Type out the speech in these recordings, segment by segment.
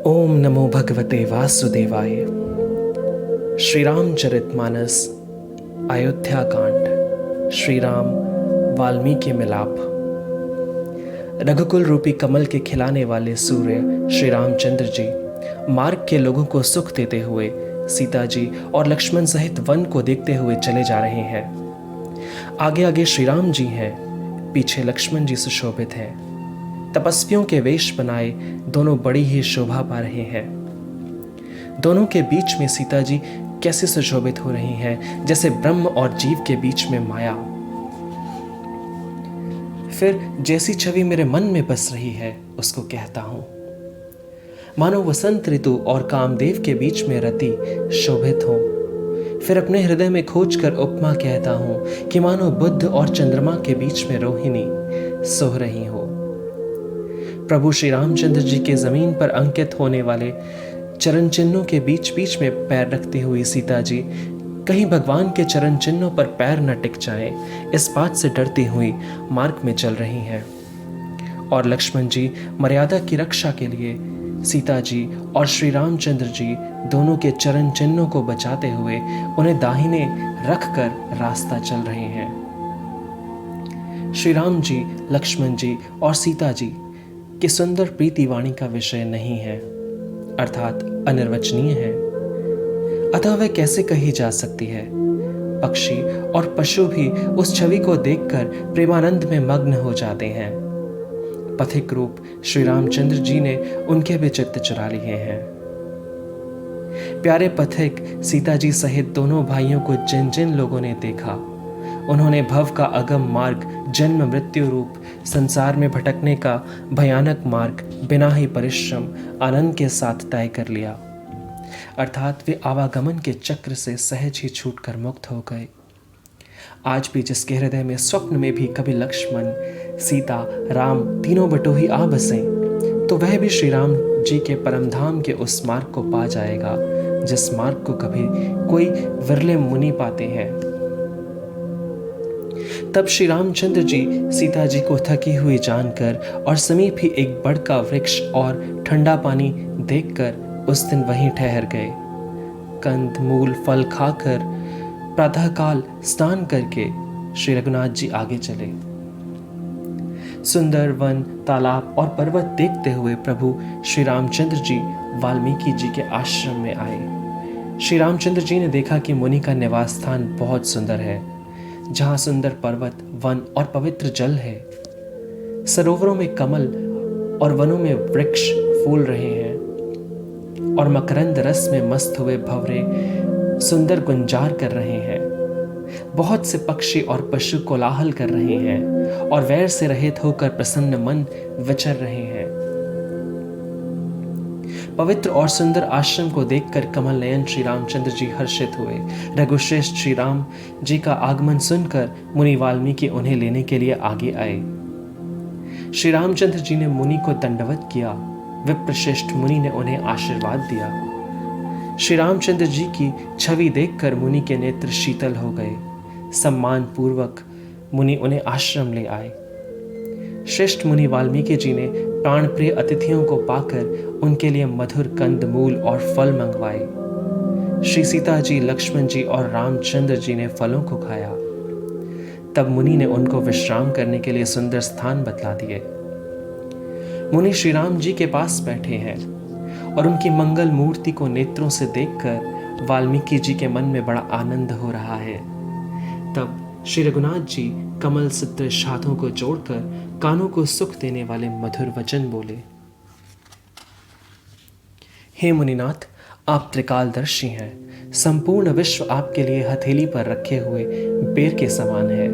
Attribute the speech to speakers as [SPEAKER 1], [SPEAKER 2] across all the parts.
[SPEAKER 1] ओम नमो भगवते वासुदेवाय। श्री रामचरितमानस अयोध्या कांड। श्री राम वाल्मीकि मिलाप। रघुकुल रूपी कमल के खिलाने वाले सूर्य श्री रामचंद्र जी मार्ग के लोगों को सुख देते हुए सीता जी और लक्ष्मण सहित वन को देखते हुए चले जा रहे हैं। आगे आगे श्री राम जी हैं, पीछे लक्ष्मण जी सुशोभित हैं। तपस्वियों के वेश बनाए दोनों बड़ी ही शोभा पा रहे हैं। दोनों के बीच में सीता जी कैसे सुशोभित हो रही हैं, जैसे ब्रह्म और जीव के बीच में माया। फिर जैसी छवि मेरे मन में बस रही है उसको कहता हूं। मानो वसंत ऋतु और कामदेव के बीच में रति शोभित हो। फिर अपने हृदय में खोज कर उपमा कहता हूं कि मानो बुद्ध और चंद्रमा के बीच में रोहिणी सोह रही हो। प्रभु श्री रामचंद्र जी के जमीन पर अंकित होने वाले चरण चिन्हों के बीच बीच में पैर रखती हुई सीता जी कहीं भगवान के चरण चिन्हों पर पैर न टिक जाए, इस बात से डरती हुई मार्ग में चल रही हैं। और लक्ष्मण जी मर्यादा की रक्षा के लिए सीता जी और श्री रामचंद्र जी दोनों के चरण चिन्हों को बचाते हुए उन्हें दाहिने रख कर रास्ता चल रहे हैं। श्री राम जी, लक्ष्मण जी और सीता जी कि सुंदर प्रीति वाणी का विषय नहीं है, अर्थात अनिर्वचनीय है, अतः वह कैसे कही जा सकती है। पक्षी और पशु भी उस छवि को देखकर प्रेमानंद में मग्न हो जाते हैं। पथिक रूप श्री रामचंद्र जी ने उनके भी चित्त चुरा लिए हैं। प्यारे पथिक सीता जी सहित दोनों भाइयों को जिन जिन लोगों ने देखा, उन्होंने भव का अगम मार्ग, जन्म मृत्यु रूप संसार में भटकने का भयानक मार्ग बिना ही परिश्रम आनंद के साथ तय कर लिया। अर्थात वे आवागमन के चक्र से सहज ही छूटकर मुक्त हो गए। आज भी जिसके हृदय में स्वप्न में भी कभी लक्ष्मण, सीता, राम तीनों बटोही आ बसे, तो वह भी श्री राम जी के परमधाम के उस मार्ग को पा जाएगा जिस मार्ग को कभी कोई विरले मुनि पाते हैं। तब श्री रामचंद्र जी सीता जी को थकी हुई जानकर और समीप ही एक बड़ का वृक्ष और ठंडा पानी देखकर उस दिन वहीं ठहर गए। कंद मूल फल खाकर प्रातःकाल स्नान करके श्री रघुनाथ जी आगे चले। सुंदर वन, तालाब और पर्वत देखते हुए प्रभु श्री रामचंद्र जी वाल्मीकि जी के आश्रम में आए। श्री रामचंद्र जी ने देखा कि मुनि का निवास स्थान बहुत सुंदर है, जहां सुंदर पर्वत, वन और पवित्र जल है। सरोवरों में कमल और वनों में वृक्ष फूल रहे हैं और मकरंद रस में मस्त हुए भंवरे सुंदर गुंजार कर रहे हैं। बहुत से पक्षी और पशु कोलाहल कर रहे हैं और वैर से रहित होकर प्रसन्न मन विचर रहे हैं। पवित्र और सुंदर आश्रम को देखकर कमल नयन श्री रामचंद्र जी हर्षित हुए। रघुश्रेष्ठ श्री राम जी का आगमन सुनकर मुनि वाल्मीकि उन्हें लेने के लिए आगे आए। श्री रामचंद्र जी ने मुनि को दंडवत किया। विप्रश्रेष्ठ मुनि ने उन्हें आशीर्वाद दिया। श्री रामचंद्र जी की छवि देखकर मुनि के नेत्र शीतल हो गए। सम्मान पूर्वक मुनि उन्हें आश्रम ले आए। श्रेष्ठ मुनि वाल्मीकि जी ने प्राण प्रिय अतिथियों को पाकर उनके लिए मधुर कंद मूल और फल मंगवाए। श्री सीता जी, लक्ष्मण जी और रामचंद्र जी ने फलों को खाया। तब मुनि ने उनको विश्राम करने के लिए सुंदर स्थान बतला दिए। मुनि श्री राम जी के पास बैठे हैं और उनकी मंगल मूर्ति को नेत्रों से देखकर वाल्मीकि जी के मन में बड़ा आनंद हो रहा है। तब श्री रघुनाथ जी कमल सदृश हाथों को जोड़कर कानों को सुख देने वाले मधुर वचन बोले। हे मुनिनाथ, आप त्रिकालदर्शी हैं। संपूर्ण विश्व आपके लिए हथेली पर रखे हुए बेर के समान है।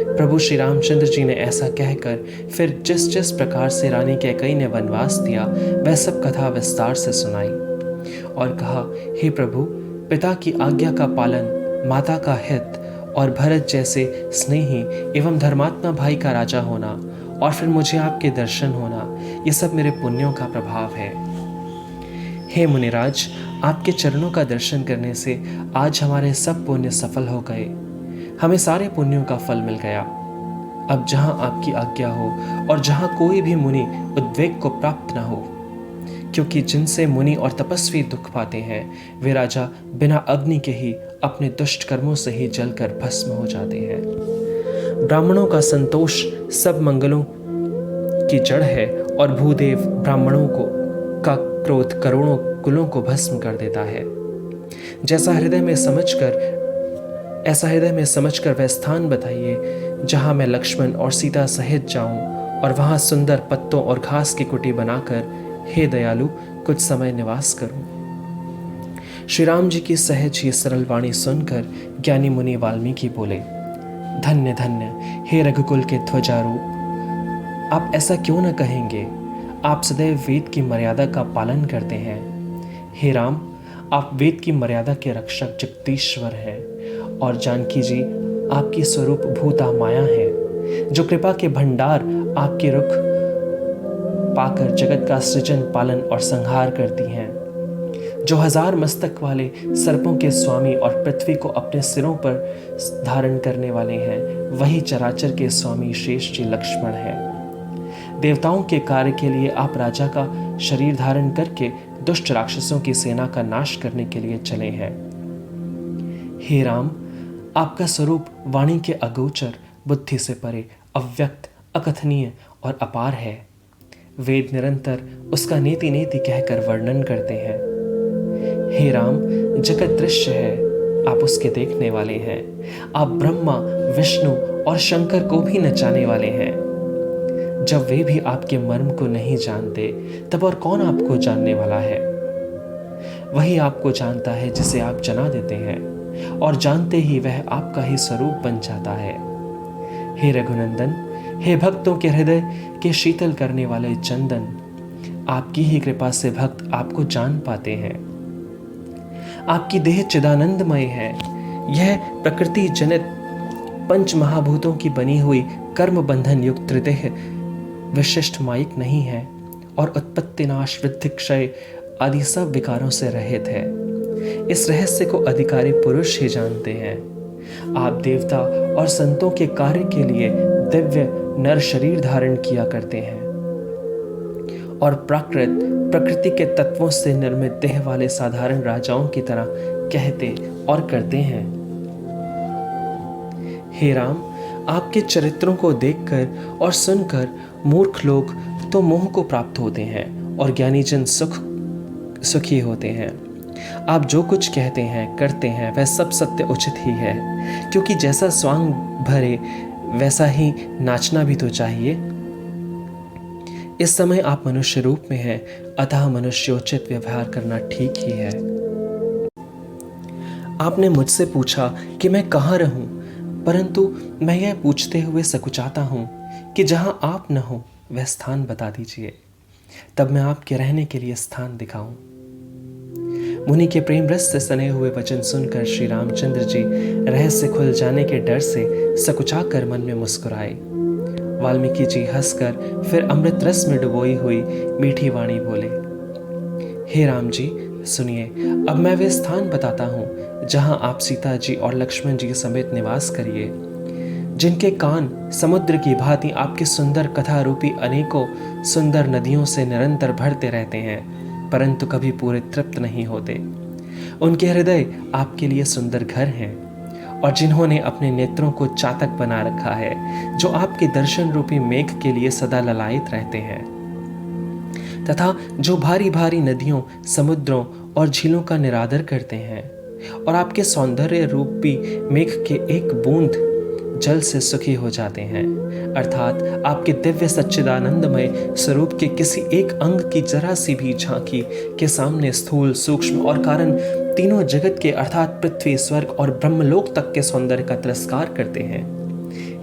[SPEAKER 1] प्रभु श्री रामचंद्र जी ने ऐसा कहकर फिर जिस जिस प्रकार से रानी कैकेयी ने वनवास दिया वह सब कथा विस्तार से सुनाई और कहा, हे प्रभु, पिता की आज्ञा का पालन, माता का हित और भरत जैसे स्नेही एवं धर्मात्मा भाई का राजा होना और फिर मुझे आपके दर्शन होना, ये सब मेरे पुण्यों का प्रभाव है। हे मुनिराज, आपके चरणों का दर्शन करने से आज हमारे सब पुण्य सफल हो गए। हमें सारे पुण्यों का फल मिल गया। अब जहां आपकी आज्ञा हो और जहां कोई भी मुनि उद्वेग को प्राप्त न हो, क्योंकि जिनसे मुनि और तपस्वी दुख पाते हैं वे राजा बिना अग्नि के ही अपने दुष्ट कर्मों से ही जलकर भस्म हो जाते हैं। ब्राह्मणों का संतोष सब मंगलों की जड़ है और भूदेव ब्राह्मणों को का क्रोध करोड़ों कुलों को भस्म कर देता है। ऐसा हृदय में समझकर वह स्थान बताइए जहां मैं लक्ष्मण और सीता सहित जाऊं और वहां सुंदर पत्तों और घास की कुटी बनाकर हे दयालु कुछ समय निवास करूं। श्री राम जी की सहज ही सरल वाणी सुनकर ज्ञानी मुनि वाल्मीकि बोले, धन्य धन्य हे रघुकुल के ध्वजारूप, आप ऐसा क्यों न कहेंगे। आप सदैव वेद की मर्यादा का पालन करते हैं। हे राम, आप वेद की मर्यादा के रक्षक जगदीश्वर हैं और जानकी जी आपकी स्वरूप भूता माया है, जो कृपा के भंडार आपके रुख पाकर जगत का सृजन पालन और संहार करती हैं, जो 1000 मस्तक वाले सर्पों के स्वामी और पृथ्वी को अपने सिरों पर धारण करने वाले हैं, वही चराचर के स्वामी शेष जी लक्ष्मण हैं। देवताओं के कार्य के लिए आप राजा का शरीर धारण करके दुष्ट राक्षसों की सेना का नाश करने के लिए चले हैं। हे राम, आपका स्वरूप वाणी के अगोचर, बुद्धि से परे, अव्यक्त, अकथनीय और अपार है। वेद निरंतर उसका नेति नेति कहकर वर्णन करते हैं। हे राम, जगत दृश्य है, आप उसके देखने वाले हैं। आप ब्रह्मा, विष्णु और शंकर को भी नचाने वाले हैं। जब वे भी आपके मर्म को नहीं जानते तब और कौन आपको जानने वाला है। वही आपको जानता है जिसे आप जना देते हैं और जानते ही वह आपका ही स्वरूप बन जाता है। हे रघुनंदन, हे भक्तों के हृदय के शीतल करने वाले चंदन, आपकी ही कृपा से भक्त आपको जान पाते हैं। आपकी देह चिदानंदमय है। यह प्रकृति जनित पंच महाभूतों की बनी हुई कर्म बंधन युक्त त्रिदेह विशिष्ट माइक नहीं है और उत्पत्ति, नाश, वृद्धि, क्षय आदि सब विकारों से रहित है। इस रहस्य को अधिकारी पुरुष ही जानते हैं। आप देवता और संतों के कार्य के लिए दिव्य नर शरीर धारण किया करते हैं और प्रकृति के तत्वों से निर्मित देह वाले साधारण राजाओं की तरह कहते और करते हैं। हे राम, आपके चरित्रों को देखकर और सुनकर मूर्ख लोग तो मोह को प्राप्त होते हैं और ज्ञानी जन सुखी होते हैं। आप जो कुछ कहते हैं करते हैं वह सब सत्य उचित ही है, क्योंकि जैसा स्वांग भरे वैसा ही नाचना भी तो चाहिए। इस समय आप मनुष्य रूप में हैं, अतः मनुष्योचित व्यवहार करना ठीक ही है। आपने मुझसे पूछा कि मैं कहाँ रहूं, परंतु मैं यह पूछते हुए सकुचाता हूं कि जहां आप न हो वह स्थान बता दीजिए, तब मैं आपके रहने के लिए स्थान दिखाऊं। मुनि के प्रेम रस से सने हुए वचन सुनकर श्री रामचंद्र जी रहस्य खुल जाने के डर से सकुचा कर मन में मुस्कुराए। वाल्मीकि जी हंसकर फिर अमृत रस में डुबोई हुई मीठी वाणी बोले, हे राम जी सुनिए, अब मैं वे स्थान बताता हूँ जहाँ आप सीता जी और लक्ष्मण जी समेत निवास करिए, जिनके कान समुद्र की भांति आपकी सुंदर कथा रूपी अनेकों सुंदर नदियों से निरंतर भरते रहते हैं, परंतु कभी पूरे तृप्त नहीं होते। उनके हृदय आपके लिए सुंदर घर हैं और जिन्होंने अपने नेत्रों को चातक बना रखा है, जो आपके दर्शन रूपी मेघ के लिए सदा ललायित रहते हैं, तथा जो भारी भारी नदियों, समुद्रों और झीलों का निरादर करते हैं और आपके सौंदर्य रूपी मेघ के एक बूंद जल से सुखी हो जाते हैं, अर्थात आपके दिव्य सच्चिदानंदमय स्वरूप के किसी एक अंग की जरा सी भी झांकी के सामने स्थूल, सूक्ष्म और कारण तीनों जगत के अर्थात पृथ्वी, स्वर्ग और ब्रह्मलोक तक के सौंदर्य का तिरस्कार करते हैं।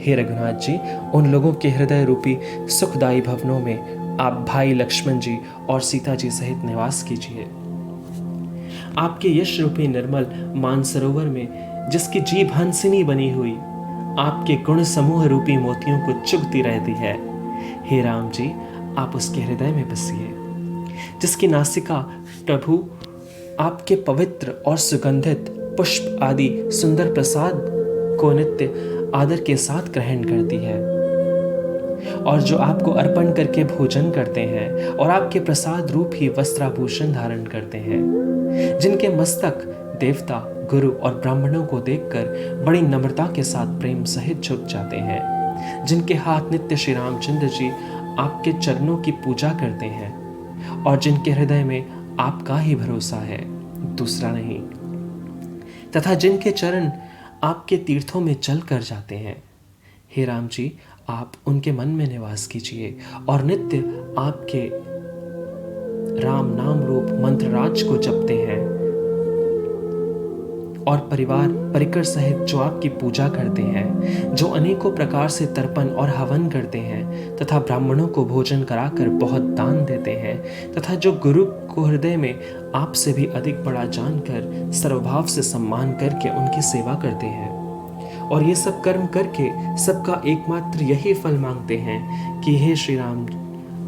[SPEAKER 1] हे रघुनाथ जी, उन लोगों के हृदय रूपी सुखदायी भवनों में आप भाई लक्ष्मण जी और सीता जी सहित निवास कीजिए। आपके यश रूपी निर्मल मानसरोवर में जिसकी जीभ हंसिनी बनी हुई आपके गुण समूह रूपी मोतियों को चुभती रहती है, हे राम जी आप उसके हृदय में बसिए। जिसकी नासिका प्रभु आपके पवित्र और सुगंधित पुष्प आदि सुंदर प्रसाद को नित्य आदर के साथ ग्रहण करती है, और जो आपको अर्पण करके भोजन करते हैं और आपके प्रसाद रूप ही वस्त्राभूषण धारण करते हैं, जिनके मस्तक देवता, गुरु और ब्राह्मणों को देखकर बड़ी नम्रता के साथ प्रेम सहित झुक जाते हैं, जिनके हाथ नित्य श्री रामचंद्र जी आपके चरणों की पूजा करते हैं और जिनके हृदय में आपका ही भरोसा है, दूसरा नहीं, तथा जिनके चरण आपके तीर्थों में चल कर जाते हैं। हे राम जी, आप उनके मन में निवास कीजिए और नित्य आपके राम नाम रूप मंत्र राज को जपते हैं और परिवार परिकर सहित जो आपकी पूजा करते हैं, जो अनेकों प्रकार से तर्पण और हवन करते हैं तथा ब्राह्मणों को भोजन कराकर बहुत दान देते हैं, तथा जो गुरु को हृदय में आपसे भी अधिक बड़ा जानकर सर्वभाव से सम्मान करके उनकी सेवा करते हैं और ये सब कर्म करके सबका एकमात्र यही फल मांगते हैं कि हे श्री राम,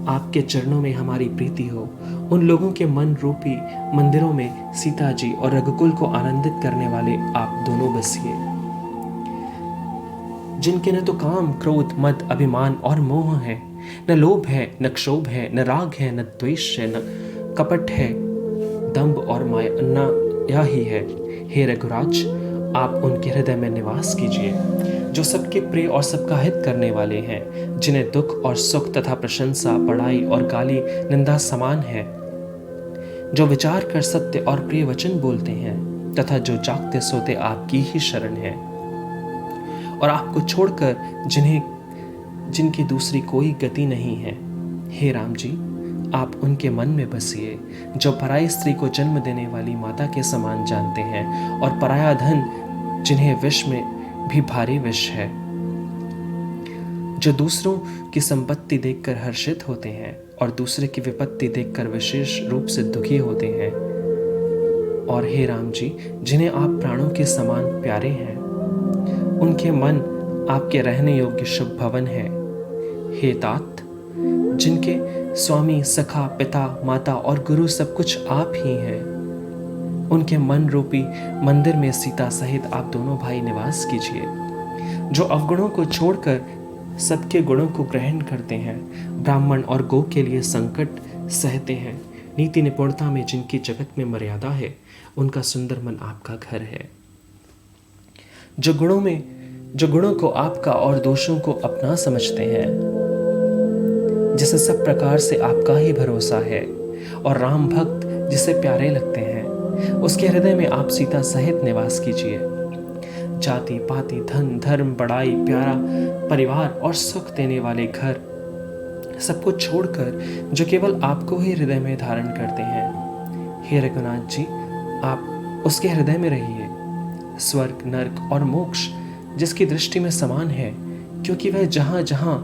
[SPEAKER 1] आपके चरणों में हमारी प्रीति हो। उन लोगों के मन रूपी मंदिरों में सीता जी और रघुकुल को आनंदित करने वाले आप दोनों बसिए, जिनके न तो काम, क्रोध, मद, अभिमान और मोह है, न लोभ है, न क्षोभ है, न राग है, न द्वेष है, न कपट है, दंभ और माया ही है। हे रघुराज, आप उनके हृदय में निवास कीजिए, जो सबके प्रिय और सबका हित करने वाले हैं, जिन्हें दुख और सुख तथा प्रशंसा, बड़ाई और गाली निंदा समान है, जो विचार कर सत्य और प्रिय वचन बोलते हैं तथा जो जागते सोते आपकी ही शरण है और आपको छोड़कर जिनकी दूसरी कोई गति नहीं है। हे राम जी, आप उनके मन में बसिए, जो पराई स्त्री को जन्म देने वाली माता के समान जानते हैं और पराया धन जिन्हें विष में भी भारी विष है, जो दूसरों की संपत्ति देखकर हर्षित होते हैं और दूसरे की विपत्ति देखकर विशेष रूप से दुखी होते हैं। और हे राम जी, जिन्हें आप प्राणों के समान प्यारे हैं, उनके मन आपके रहने योग्य शुभ भवन है। हे तात, जिनके स्वामी, सखा, पिता, माता और गुरु सब कुछ आप ही हैं, उनके मन रूपी मंदिर में सीता सहित आप दोनों भाई निवास कीजिए, जो अवगुणों को छोड़कर सबके गुणों को ग्रहण करते हैं, ब्राह्मण और गौ के लिए संकट सहते हैं, नीति निपुणता में जिनकी जगत में मर्यादा है, उनका सुंदर मन आपका घर है, जो गुणों को आपका और दोषों को अपना समझते हैं, जिसे सब प्रकार से आपका ही भरोसा है और राम भक्त जिसे प्यारे लगते हैं, उसके हृदय में आप सीता सहित निवास कीजिए। जाति पाति, धन, धर्म, बड़ाई, प्यारा परिवार और सुख देने वाले घर सबको छोड़कर जो केवल आपको ही हृदय में धारण करते हैं, हे रघुनाथ जी, आप उसके हृदय में रहिए। स्वर्ग, नरक और मोक्ष जिसकी दृष्टि में समान है, क्योंकि वह जहां जहां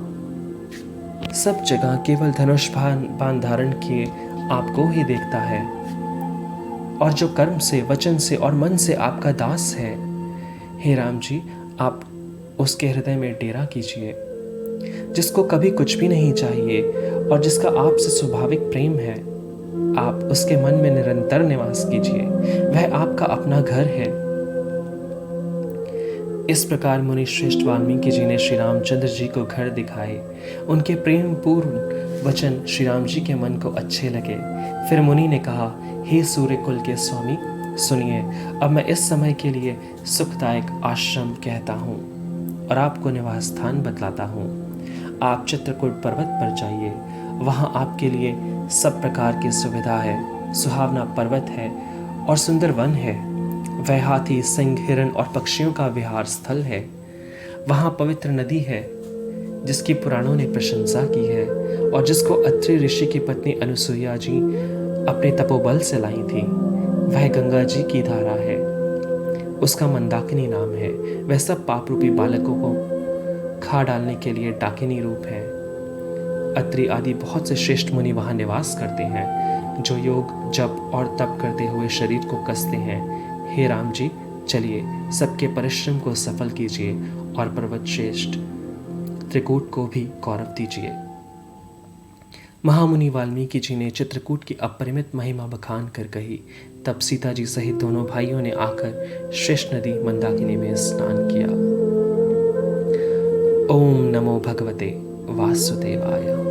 [SPEAKER 1] सब जगह केवल धनुष बाण धारण किए आपको ही देखता है और जो कर्म से, वचन से और मन से आपका दास है, हे राम जी, आप उसके हृदय में डेरा कीजिए। जिसको कभी कुछ भी नहीं चाहिए और जिसका आपसे स्वाभाविक प्रेम है, आप उसके मन में निरंतर निवास कीजिए, वह आपका अपना घर है। इस प्रकार मुनि श्रेष्ठ वाल्मीकि जी ने श्री रामचंद्र जी को घर दिखाए। उनके प्रेम पूर्ण वचन श्री राम जी के मन को अच्छे लगे। फिर मुनि ने कहा, हे सूर्य कुल के स्वामी, सुनिए, अब मैं इस समय के लिए सुखदायक आश्रम कहता हूँ और आपको निवास स्थान बतलाता हूँ। आप चित्रकूट पर्वत पर जाइए, वहाँ आपके लिए सब प्रकार की सुविधा है। सुहावना पर्वत है और सुंदर वन है। वह हाथी, सिंह, हिरण और पक्षियों का विहार स्थल है। वहाँ पवित्र नदी है जिसकी पुराणों ने प्रशंसा की है और जिसको अत्रि ऋषि की पत्नी अनुसुईया जी अपने तपोबल से लाई थी। वह गंगा जी की धारा है, उसका मंदाकिनी नाम है। वह सब पाप रूपी बालकों को खा डालने के लिए डाकिनी रूप है। अत्रि आदि बहुत से श्रेष्ठ मुनि वहाँ निवास करते हैं, जो योग, जप और तप करते हुए शरीर को कसते हैं। हे राम जी, चलिए, सबके परिश्रम को सफल कीजिए और पर्वत श्रेष्ठ त्रिकूट को भी गौरव दीजिए। महामुनि वाल्मीकि जी ने चित्रकूट की अपरिमित महिमा बखान कर कही। तब सीता जी सहित दोनों भाइयों ने आकर श्रेष्ठ नदी मंदाकिनी में स्नान किया। ओम नमो भगवते वासुदेवाय।